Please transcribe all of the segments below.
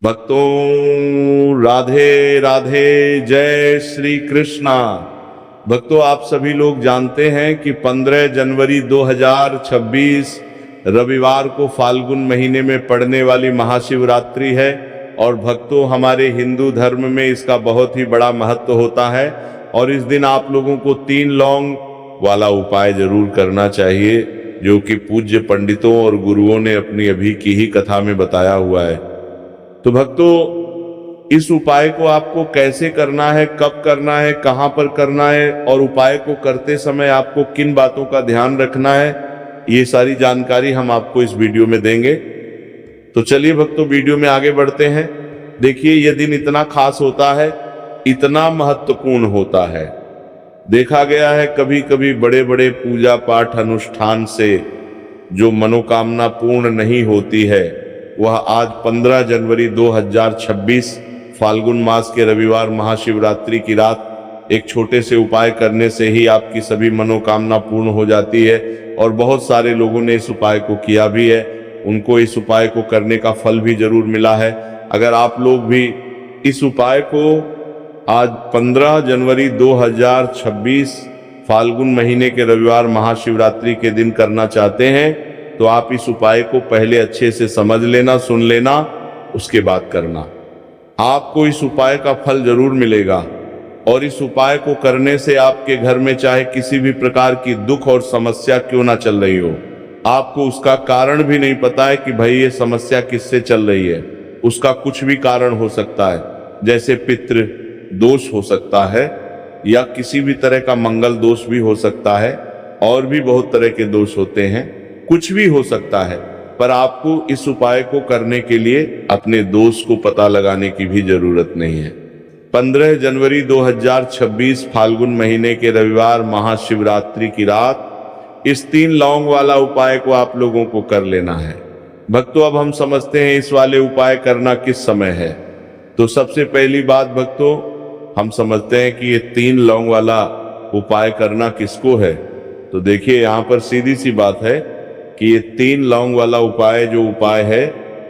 भक्तों राधे राधे, जय श्री कृष्णा। भक्तों, आप सभी लोग जानते हैं कि 15 जनवरी 2026 रविवार को फाल्गुन महीने में पड़ने वाली महाशिवरात्रि है। और भक्तों, हमारे हिंदू धर्म में इसका बहुत ही बड़ा महत्व होता है। और इस दिन आप लोगों को 3 लौंग वाला उपाय जरूर करना चाहिए, जो कि पूज्य पंडितों और गुरुओं ने अपनी अभी की ही कथा में बताया हुआ है। तो भक्तों, इस उपाय को आपको कैसे करना है, कब करना है, कहां पर करना है और उपाय को करते समय आपको किन बातों का ध्यान रखना है, ये सारी जानकारी हम आपको इस वीडियो में देंगे। तो चलिए भक्तों, वीडियो में आगे बढ़ते हैं। देखिए, यह दिन इतना खास होता है, इतना महत्वपूर्ण होता है। देखा गया है कभी कभी बड़े बड़े पूजा पाठ अनुष्ठान से जो मनोकामना पूर्ण नहीं होती है, वह आज 15 जनवरी 2026 फाल्गुन मास के रविवार महाशिवरात्रि की रात एक छोटे से उपाय करने से ही आपकी सभी मनोकामना पूर्ण हो जाती है। और बहुत सारे लोगों ने इस उपाय को किया भी है, उनको इस उपाय को करने का फल भी जरूर मिला है। अगर आप लोग भी इस उपाय को आज 15 जनवरी 2026 फाल्गुन महीने के रविवार महाशिवरात्रि के दिन करना चाहते हैं, तो आप इस उपाय को पहले अच्छे से समझ लेना, सुन लेना, उसके बाद करना। आपको इस उपाय का फल जरूर मिलेगा। और इस उपाय को करने से आपके घर में चाहे किसी भी प्रकार की दुख और समस्या क्यों ना चल रही हो, आपको उसका कारण भी नहीं पता है कि भाई ये समस्या किससे चल रही है। उसका कुछ भी कारण हो सकता है, जैसे पितृ दोष हो सकता है, या किसी भी तरह का मंगल दोष भी हो सकता है, और भी बहुत तरह के दोष होते हैं, कुछ भी हो सकता है। पर आपको इस उपाय को करने के लिए अपने दोष को पता लगाने की भी जरूरत नहीं है। 15 जनवरी 2026 फाल्गुन महीने के रविवार महाशिवरात्रि की रात इस 3 लौंग वाला उपाय को आप लोगों को कर लेना है। भक्तों, अब हम समझते हैं इस वाले उपाय करना किस समय है। तो सबसे पहली बात भक्तों, हम समझते हैं कि ये 3 लौंग वाला उपाय करना किसको है। तो देखिए, यहाँ पर सीधी सी बात है कि ये 3 लौंग वाला उपाय जो उपाय है,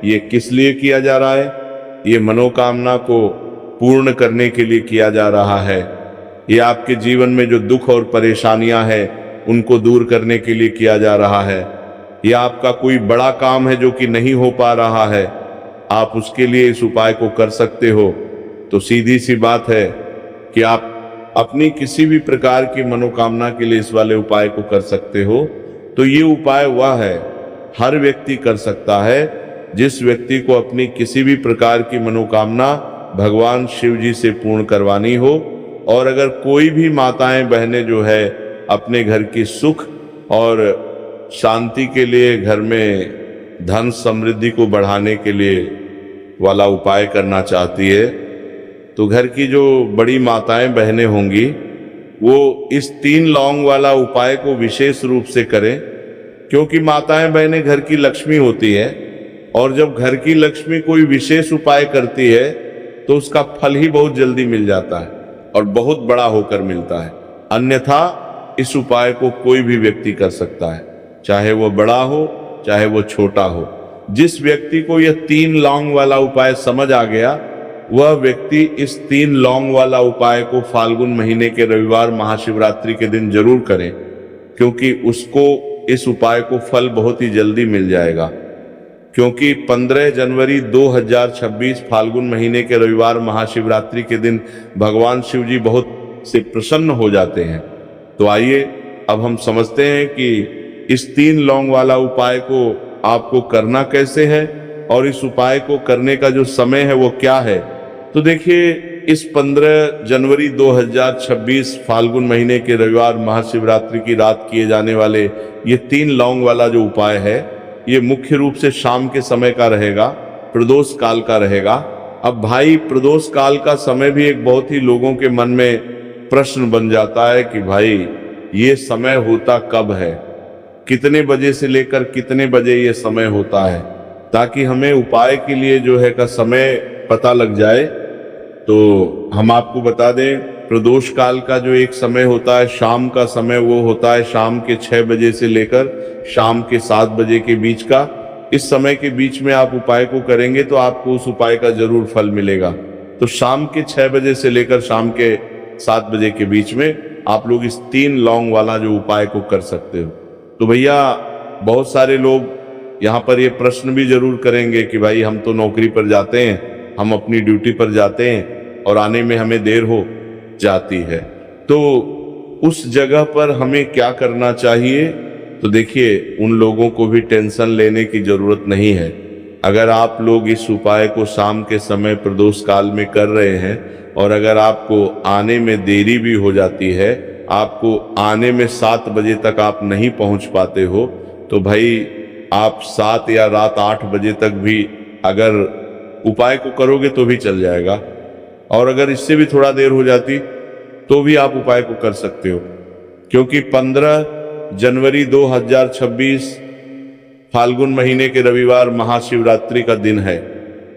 ये किस लिए किया जा रहा है। ये मनोकामना को पूर्ण करने के लिए किया जा रहा है। ये आपके जीवन में जो दुख और परेशानियां हैं, उनको दूर करने के लिए किया जा रहा है। ये आपका कोई बड़ा काम है जो कि नहीं हो पा रहा है, आप उसके लिए इस उपाय को कर सकते हो। तो सीधी सी बात है कि आप अपनी किसी भी प्रकार की मनोकामना के लिए इस वाले उपाय को कर सकते हो। तो ये उपाय वह है, हर व्यक्ति कर सकता है जिस व्यक्ति को अपनी किसी भी प्रकार की मनोकामना भगवान शिव जी से पूर्ण करवानी हो। और अगर कोई भी माताएं बहनें जो है अपने घर की सुख और शांति के लिए, घर में धन समृद्धि को बढ़ाने के लिए वाला उपाय करना चाहती है, तो घर की जो बड़ी माताएं बहनें होंगी वो इस 3 लौंग वाला उपाय को विशेष रूप से करें, क्योंकि माताएं बहनें घर की लक्ष्मी होती है। और जब घर की लक्ष्मी कोई विशेष उपाय करती है तो उसका फल ही बहुत जल्दी मिल जाता है और बहुत बड़ा होकर मिलता है। अन्यथा इस उपाय को कोई भी व्यक्ति कर सकता है, चाहे वो बड़ा हो चाहे वो छोटा हो। जिस व्यक्ति को यह 3 लौंग वाला उपाय समझ आ गया, वह व्यक्ति इस 3 लौंग वाला उपाय को फाल्गुन महीने के रविवार महाशिवरात्रि के दिन जरूर करें, क्योंकि उसको इस उपाय को फल बहुत ही जल्दी मिल जाएगा। क्योंकि 15 जनवरी 2026 फाल्गुन महीने के रविवार महाशिवरात्रि के दिन भगवान शिव जी बहुत से प्रसन्न हो जाते हैं। तो आइए अब हम समझते हैं कि इस 3 लौंग वाला उपाय को आपको करना कैसे है और इस उपाय को करने का जो समय है वो क्या है। तो देखिए, इस 15 जनवरी 2026 फाल्गुन महीने के रविवार महाशिवरात्रि की रात किए जाने वाले ये 3 लौंग वाला जो उपाय है, ये मुख्य रूप से शाम के समय का रहेगा, प्रदोष काल का रहेगा। अब भाई, प्रदोष काल का समय भी एक बहुत ही लोगों के मन में प्रश्न बन जाता है कि भाई ये समय होता कब है, कितने बजे से लेकर कितने बजे ये समय होता है, ताकि हमें उपाय के लिए जो है का समय पता लग जाए। तो हम आपको बता दें, प्रदोष काल का जो एक समय होता है, शाम का समय, वो होता है शाम के 6 बजे से लेकर शाम के 7 बजे के बीच का। इस समय के बीच में आप उपाय को करेंगे तो आपको उस उपाय का जरूर फल मिलेगा। तो शाम के 6 बजे से लेकर शाम के 7 बजे के बीच में आप लोग इस 3 लौंग वाला जो उपाय को कर सकते हो। तो भैया बहुत सारे लोग यहाँ पर ये प्रश्न भी जरूर करेंगे कि भाई हम तो नौकरी पर जाते हैं, हम अपनी ड्यूटी पर जाते हैं और आने में हमें देर हो जाती है, तो उस जगह पर हमें क्या करना चाहिए? तो देखिए, उन लोगों को भी टेंशन लेने की जरूरत नहीं है। अगर आप लोग इस उपाय को शाम के समय प्रदोष काल में कर रहे हैं और अगर आपको आने में देरी भी हो जाती है, आपको आने में 7 बजे तक आप नहीं पहुंच पाते हो, तो भाई आप 7 या रात 8 बजे तक भी अगर उपाय को करोगे तो भी चल जाएगा। और अगर इससे भी थोड़ा देर हो जाती तो भी आप उपाय को कर सकते हो, क्योंकि 15 जनवरी 2026 फाल्गुन महीने के रविवार महाशिवरात्रि का दिन है।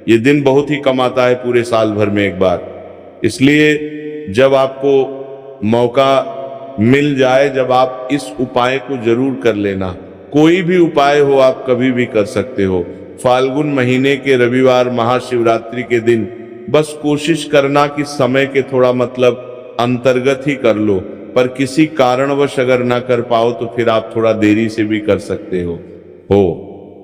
ये दिन बहुत ही कम आता है पूरे साल भर में एक बार। इसलिए जब आपको मौका मिल जाए, जब आप इस उपाय को जरूर कर लेना। कोई भी उपाय हो आप कभी भी कर सकते हो। फाल्गुन महीने के रविवार महाशिवरात्रि के दिन बस कोशिश करना कि समय के थोड़ा मतलब अंतर्गत ही कर लो, पर किसी कारणवश अगर ना कर पाओ तो फिर आप थोड़ा देरी से भी कर सकते हो।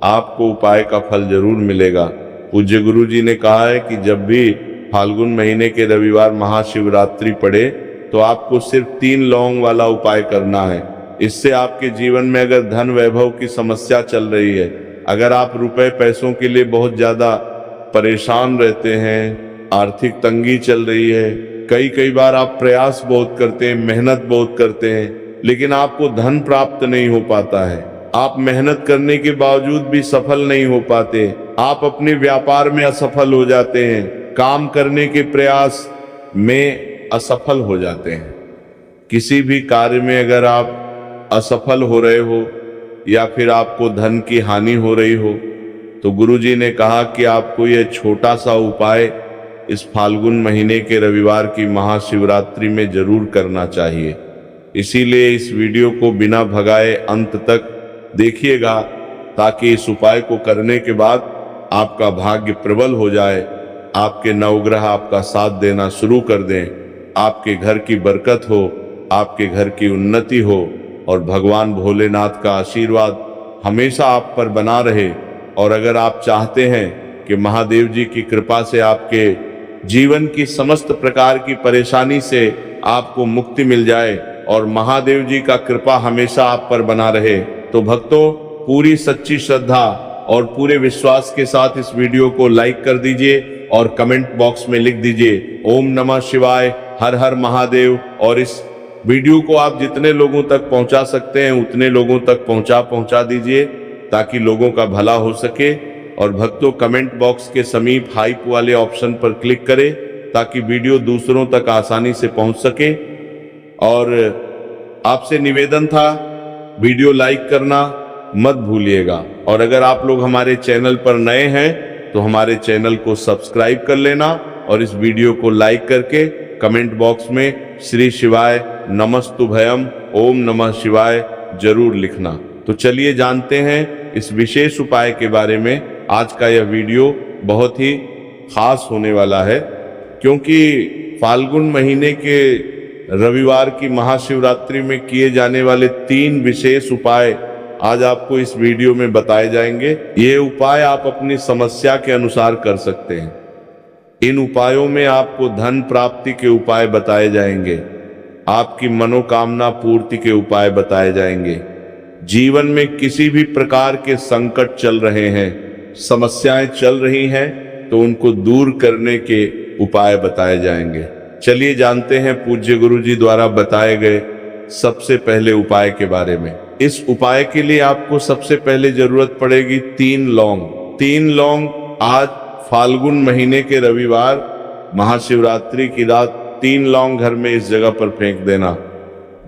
आपको उपाय का फल जरूर मिलेगा। पूज्य गुरु जी ने कहा है कि जब भी फाल्गुन महीने के रविवार महाशिवरात्रि पड़े तो आपको सिर्फ 3 लौंग वाला उपाय करना है। इससे आपके जीवन में अगर धन वैभव की समस्या चल रही है, अगर आप रुपए पैसों के लिए बहुत ज्यादा परेशान रहते हैं, आर्थिक तंगी चल रही है, कई बार आप प्रयास बहुत करते हैं, मेहनत बहुत करते हैं, लेकिन आपको धन प्राप्त नहीं हो पाता है, आप मेहनत करने के बावजूद भी सफल नहीं हो पाते, आप अपने व्यापार में असफल हो जाते हैं, काम करने के प्रयास में असफल हो जाते हैं, किसी भी कार्य में अगर आप असफल हो रहे हो या फिर आपको धन की हानि हो रही हो, तो गुरुजी ने कहा कि आपको यह छोटा सा उपाय इस फाल्गुन महीने के रविवार की महाशिवरात्रि में जरूर करना चाहिए। इसीलिए इस वीडियो को बिना भगाए अंत तक देखिएगा, ताकि इस उपाय को करने के बाद आपका भाग्य प्रबल हो जाए, आपके नवग्रह आपका साथ देना शुरू कर दें, आपके घर की बरकत हो, आपके घर की उन्नति हो और भगवान भोलेनाथ का आशीर्वाद हमेशा आप पर बना रहे। और अगर आप चाहते हैं कि महादेव जी की कृपा से आपके जीवन की समस्त प्रकार की परेशानी से आपको मुक्ति मिल जाए और महादेव जी का कृपा हमेशा आप पर बना रहे, तो भक्तों, पूरी सच्ची श्रद्धा और पूरे विश्वास के साथ इस वीडियो को लाइक कर दीजिए और कमेंट बॉक्स में लिख दीजिए ओम नमः शिवाय, हर हर महादेव। और इस वीडियो को आप जितने लोगों तक पहुंचा सकते हैं उतने लोगों तक पहुंचा दीजिए, ताकि लोगों का भला हो सके। और भक्तों, कमेंट बॉक्स के समीप हाइप वाले ऑप्शन पर क्लिक करें ताकि वीडियो दूसरों तक आसानी से पहुंच सके। और आपसे निवेदन था, वीडियो लाइक करना मत भूलिएगा। और अगर आप लोग हमारे चैनल पर नए हैं तो हमारे चैनल को सब्सक्राइब कर लेना और इस वीडियो को लाइक करके कमेंट बॉक्स में श्री शिवाय नमस्तुभयम ओम नमः शिवाय जरूर लिखना। तो चलिए जानते हैं इस विशेष उपाय के बारे में। आज का यह वीडियो बहुत ही खास होने वाला है, क्योंकि फाल्गुन महीने के रविवार की महाशिवरात्रि में किए जाने वाले 3 विशेष उपाय आज आपको इस वीडियो में बताए जाएंगे। ये उपाय आप अपनी समस्या के अनुसार कर सकते हैं। इन उपायों में आपको धन प्राप्ति के उपाय बताए जाएंगे, आपकी मनोकामना पूर्ति के उपाय बताए जाएंगे। जीवन में किसी भी प्रकार के संकट चल रहे हैं, समस्याएं चल रही हैं, तो उनको दूर करने के उपाय बताए जाएंगे। चलिए जानते हैं पूज्य गुरु जी द्वारा बताए गए सबसे पहले उपाय के बारे में। इस उपाय के लिए आपको सबसे पहले जरूरत पड़ेगी 3 लौंग। 3 लौंग आज फाल्गुन महीने के रविवार महाशिवरात्रि की रात 3 लौंग घर में इस जगह पर फेंक देना।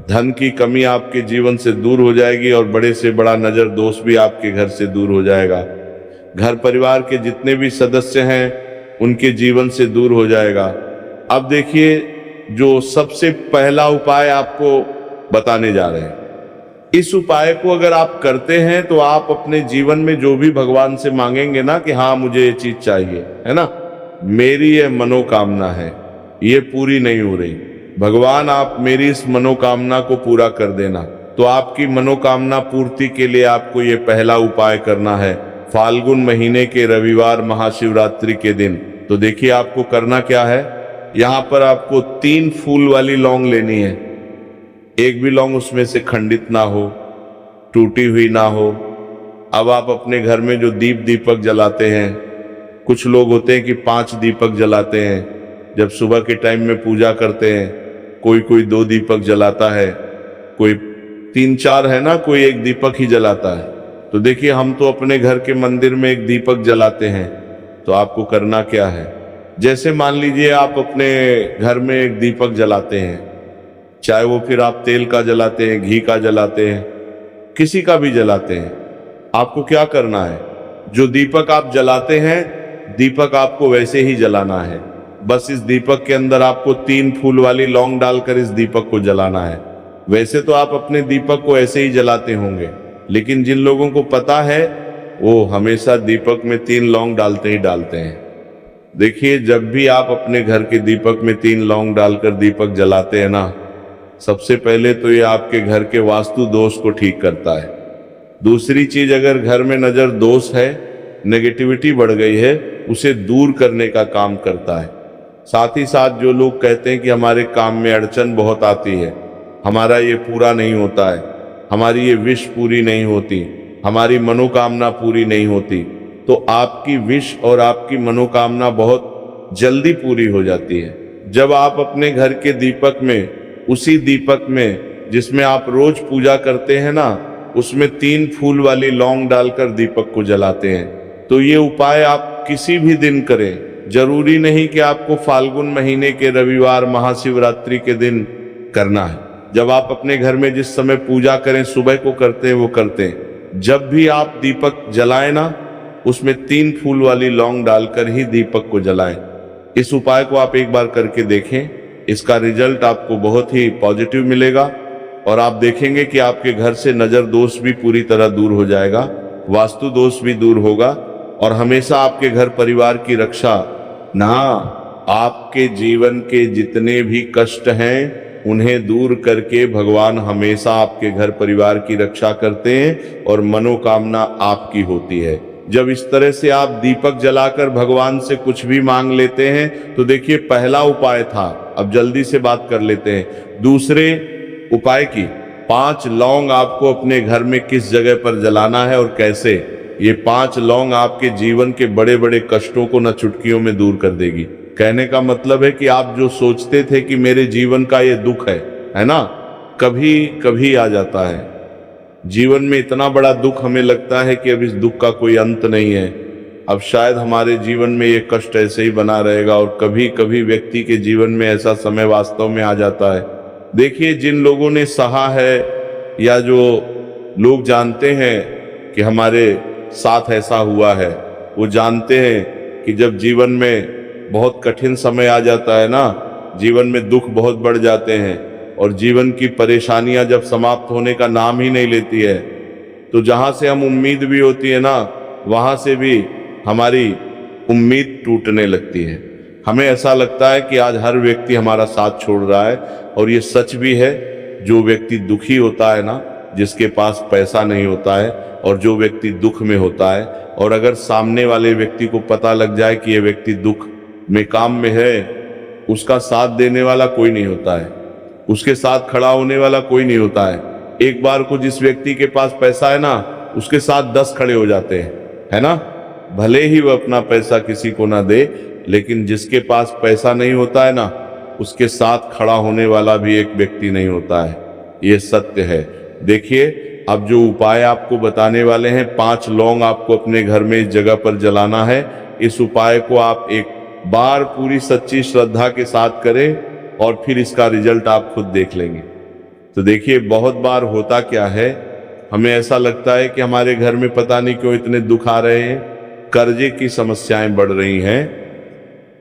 धन की कमी आपके जीवन से दूर हो जाएगी और बड़े से बड़ा नजर दोष भी आपके घर से दूर हो जाएगा। घर परिवार के जितने भी सदस्य हैं उनके जीवन से दूर हो जाएगा। अब देखिए, जो सबसे पहला उपाय आपको बताने जा रहे हैं, इस उपाय को अगर आप करते हैं तो आप अपने जीवन में जो भी भगवान से मांगेंगे ना कि हाँ मुझे ये चीज चाहिए, है ना, मेरी ये मनोकामना है, ये पूरी नहीं हो रही, भगवान आप मेरी इस मनोकामना को पूरा कर देना। तो आपकी मनोकामना पूर्ति के लिए आपको ये पहला उपाय करना है फाल्गुन महीने के रविवार महाशिवरात्रि के दिन। तो देखिए आपको करना क्या है, यहाँ पर आपको 3 फूल वाली लौंग लेनी है। एक भी लौंग उसमें से खंडित ना हो, टूटी हुई ना हो। अब आप अपने घर में जो दीपक जलाते हैं, कुछ लोग होते हैं कि 5 दीपक जलाते हैं जब सुबह के टाइम में पूजा करते हैं, कोई 2 दीपक जलाता है, कोई 3-4 है ना, कोई 1 दीपक ही जलाता है। तो देखिए हम तो अपने घर के मंदिर में 1 दीपक जलाते हैं। तो आपको करना क्या है, जैसे मान लीजिए आप अपने घर में 1 दीपक जलाते हैं, चाहे वो फिर आप तेल का जलाते हैं, घी का जलाते हैं, किसी का भी जलाते हैं, आपको क्या करना है, जो दीपक आप जलाते हैं दीपक आपको वैसे ही जलाना है। बस इस दीपक के अंदर आपको 3 फूल वाली लौंग डालकर इस दीपक को जलाना है। वैसे तो आप अपने दीपक को ऐसे ही जलाते होंगे, लेकिन जिन लोगों को पता है वो हमेशा दीपक में 3 लौंग डालते ही डालते हैं। देखिए जब भी आप अपने घर के दीपक में 3 लौंग डालकर दीपक जलाते हैं ना, सबसे पहले तो ये आपके घर के वास्तु दोष को ठीक करता है। दूसरी चीज, अगर घर में नजर दोष है, नेगेटिविटी बढ़ गई है, उसे दूर करने का काम करता है। साथ ही साथ जो लोग कहते हैं कि हमारे काम में अड़चन बहुत आती है, हमारा ये पूरा नहीं होता है, हमारी ये विश पूरी नहीं होती, हमारी मनोकामना पूरी नहीं होती, तो आपकी विश और आपकी मनोकामना बहुत जल्दी पूरी हो जाती है। जब आप अपने घर के दीपक में, उसी दीपक में जिसमें आप रोज पूजा करते हैं ना, उसमें 3 फूल वाली लौंग डालकर दीपक को जलाते हैं। तो ये उपाय आप किसी भी दिन करें, जरूरी नहीं कि आपको फाल्गुन महीने के रविवार महाशिवरात्रि के दिन करना है। जब आप अपने घर में जिस समय पूजा करें, सुबह को करते हैं वो करते हैं। जब भी आप दीपक जलाएं ना, उसमें 3 फूल वाली लौंग डालकर ही दीपक को जलाएं। इस उपाय को आप एक बार करके देखें, इसका रिजल्ट आपको बहुत ही पॉजिटिव मिलेगा और आप देखेंगे कि आपके घर से नजर दोष भी पूरी तरह दूर हो जाएगा, वास्तु दोष भी दूर होगा और हमेशा आपके घर परिवार की रक्षा ना, आपके जीवन के जितने भी कष्ट हैं उन्हें दूर करके भगवान हमेशा आपके घर परिवार की रक्षा करते हैं और मनोकामना आपकी होती है। जब इस तरह से आप दीपक जलाकर भगवान से कुछ भी मांग लेते हैं, तो देखिए पहला उपाय था, अब जल्दी से बात कर लेते हैं दूसरे उपाय की। 5 लौंग आपको अपने घर में किस जगह पर जलाना है और कैसे। ये 5 लौंग आपके जीवन के बड़े बड़े कष्टों को न चुटकियों में दूर कर देगी। कहने का मतलब है कि आप जो सोचते थे कि मेरे जीवन का ये दुख है ना, कभी कभी आ जाता है। जीवन में इतना बड़ा दुख हमें लगता है कि अब इस दुख का कोई अंत नहीं है, अब शायद हमारे जीवन में ये कष्ट ऐसे ही बना रहेगा। और कभी कभी व्यक्ति के जीवन में ऐसा समय वास्तव में आ जाता है। देखिए जिन लोगों ने सहा है या जो लोग जानते हैं कि हमारे साथ ऐसा हुआ है, वो जानते हैं कि जब जीवन में बहुत कठिन समय आ जाता है ना, जीवन में दुख बहुत बढ़ जाते हैं और जीवन की परेशानियां जब समाप्त होने का नाम ही नहीं लेती है, तो जहां से हम उम्मीद भी होती है ना, वहां से भी हमारी उम्मीद टूटने लगती है। हमें ऐसा लगता है कि आज हर व्यक्ति हमारा साथ छोड़ रहा है और ये सच भी है। जो व्यक्ति दुखी होता है ना, जिसके पास पैसा नहीं होता है और जो व्यक्ति दुख में होता है, और अगर सामने वाले व्यक्ति को पता लग जाए कि ये व्यक्ति दुख में काम में है, उसका साथ देने वाला कोई नहीं होता है, उसके साथ खड़ा होने वाला कोई नहीं होता है। एक बार को जिस व्यक्ति के पास पैसा है ना, उसके साथ 10 खड़े हो जाते हैं, है ना, भले ही वह अपना पैसा किसी को ना दे, लेकिन जिसके पास पैसा नहीं होता है ना, उसके साथ खड़ा होने वाला भी एक व्यक्ति नहीं होता है। ये सत्य है। देखिए अब जो उपाय आपको बताने वाले हैं, 5 लौंग आपको अपने घर में इस जगह पर जलाना है। इस उपाय को आप एक बार पूरी सच्ची श्रद्धा के साथ करें और फिर इसका रिजल्ट आप खुद देख लेंगे। तो देखिए बहुत बार होता क्या है, हमें ऐसा लगता है कि हमारे घर में पता नहीं क्यों इतने दुख आ रहे हैं, कर्जे की समस्याएं बढ़ रही हैं,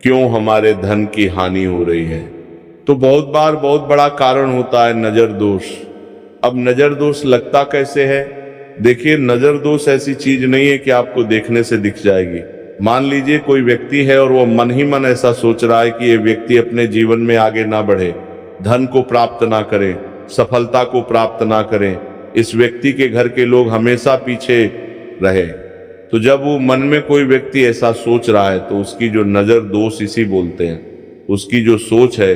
क्यों हमारे धन की हानि हो रही है। तो बहुत बार बहुत बड़ा कारण होता है नजर दोष। अब नजर दोष लगता कैसे है? देखिए, नजर दोष ऐसी चीज नहीं है कि आपको देखने से दिख जाएगी। मान लीजिए कोई व्यक्ति है और वो मन ही मन ऐसा सोच रहा है कि ये व्यक्ति अपने जीवन में आगे ना बढ़े, धन को प्राप्त ना करे, सफलता को प्राप्त ना करें, इस व्यक्ति के घर के लोग हमेशा पीछे रहे। तो जब वो मन में कोई व्यक्ति ऐसा सोच रहा है तो उसकी जो नजर दोष इसी बोलते हैं। उसकी जो सोच है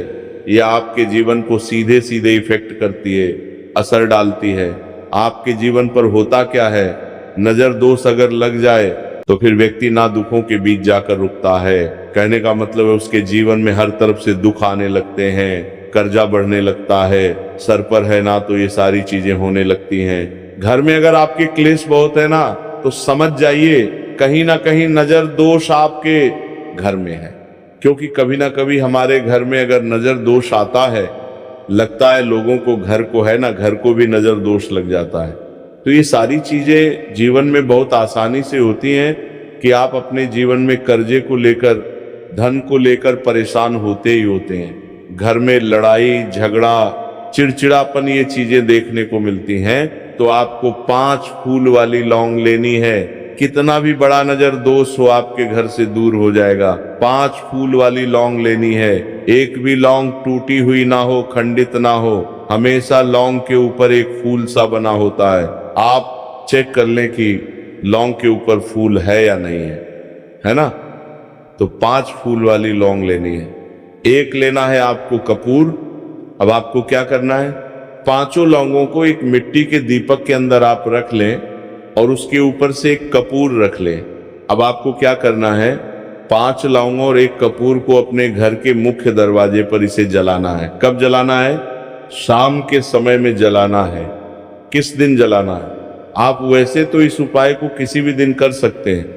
ये आपके जीवन को सीधे सीधे इफेक्ट करती है, असर डालती है। आपके जीवन पर होता क्या है, नजर दोष अगर लग जाए तो फिर व्यक्ति ना दुखों के बीच जाकर रुकता है। कहने का मतलब है उसके जीवन में हर तरफ से दुख आने लगते हैं, कर्जा बढ़ने लगता है, सर पर है ना तो ये सारी चीजें होने लगती हैं। घर में अगर आपके क्लेश बहुत है ना तो समझ जाइए कहीं ना कहीं नजर दोष आपके घर में है। क्योंकि कभी ना कभी हमारे घर में अगर नजर दोष आता है, लगता है लोगों को, घर को है ना, घर को भी नजर दोष लग जाता है। तो ये सारी चीजें जीवन में बहुत आसानी से होती हैं कि आप अपने जीवन में कर्जे को लेकर, धन को लेकर परेशान होते ही होते हैं। घर में लड़ाई झगड़ा, चिड़चिड़ापन, ये चीजें देखने को मिलती हैं। तो आपको 5 फूल वाली लौंग लेनी है। कितना भी बड़ा नजर दोष हो आपके घर से दूर हो जाएगा। 5 फूल वाली लौंग लेनी है। एक भी लौंग टूटी हुई ना हो, खंडित ना हो, हमेशा लौंग के ऊपर एक फूल सा बना होता है। आप चेक कर लें कि लौंग के ऊपर फूल है या नहीं है ना? तो 5 फूल वाली लौंग लेनी है। एक लेना है आपको कपूर। अब आपको क्या करना है, 5 लौंगों को एक मिट्टी के दीपक के अंदर आप रख लें और उसके ऊपर से एक कपूर रख लें। अब आपको क्या करना है, 5 लौंगों और एक कपूर को अपने घर के मुख्य दरवाजे पर इसे जलाना है। कब जलाना है? शाम के समय में जलाना है। किस दिन जलाना है? आप वैसे तो इस उपाय को किसी भी दिन कर सकते हैं।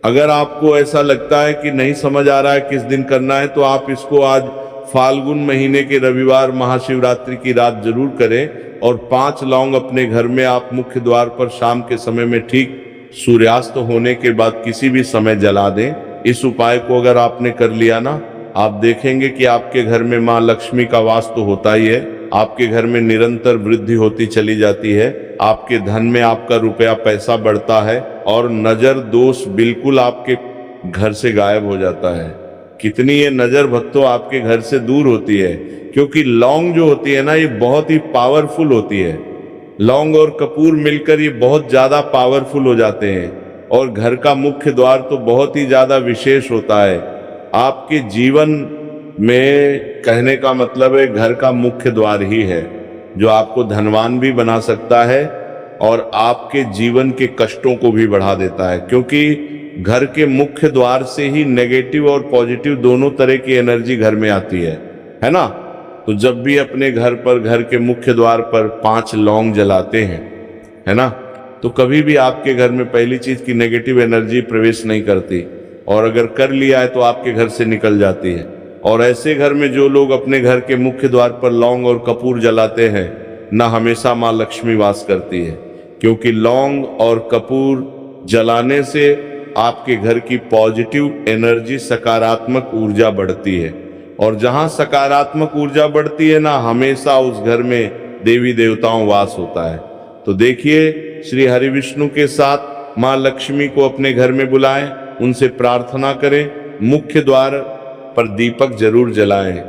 अगर आपको ऐसा लगता है कि नहीं समझ आ रहा है किस दिन करना है, तो आप इसको आज फाल्गुन महीने के रविवार महाशिवरात्रि की रात जरूर करें और 5 लौंग अपने घर में आप मुख्य द्वार पर शाम के समय में ठीक सूर्यास्त होने के बाद किसी भी समय जला दें। इस उपाय को अगर आपने कर लिया ना, आप देखेंगे कि आपके घर में माँ लक्ष्मी का वास तो होता ही है, आपके घर में निरंतर वृद्धि होती चली जाती है, आपके धन में आपका रुपया पैसा बढ़ता है और नजर दोष बिल्कुल आपके घर से गायब हो जाता है। कितनी ये नजर भक्तों आपके घर से दूर होती है, क्योंकि लौंग जो होती है ना, ये बहुत ही पावरफुल होती है। लौंग और कपूर मिलकर ये बहुत ज्यादा पावरफुल हो जाते हैं और घर का मुख्य द्वार तो बहुत ही ज्यादा विशेष होता है। आपके जीवन में, कहने का मतलब है, घर का मुख्य द्वार ही है जो आपको धनवान भी बना सकता है और आपके जीवन के कष्टों को भी बढ़ा देता है। क्योंकि घर के मुख्य द्वार से ही नेगेटिव और पॉजिटिव दोनों तरह की एनर्जी घर में आती है ना? तो जब भी अपने घर पर, घर के मुख्य द्वार पर 5 लौंग जलाते हैं, है ना, तो कभी भी आपके घर में पहली चीज की नेगेटिव एनर्जी प्रवेश नहीं करती और अगर कर लिया है तो आपके घर से निकल जाती है। और ऐसे घर में जो लोग अपने घर के मुख्य द्वार पर लौंग और कपूर जलाते हैं ना, हमेशा माँ लक्ष्मी वास करती है। क्योंकि लौंग और कपूर जलाने से आपके घर की पॉजिटिव एनर्जी, सकारात्मक ऊर्जा बढ़ती है और जहां सकारात्मक ऊर्जा बढ़ती है ना, हमेशा उस घर में देवी देवताओं वास होता है। तो देखिए, श्री हरि विष्णु के साथ माँ लक्ष्मी को अपने घर में बुलाएं, उनसे प्रार्थना करें, मुख्य द्वार पर दीपक जरूर जलाएं।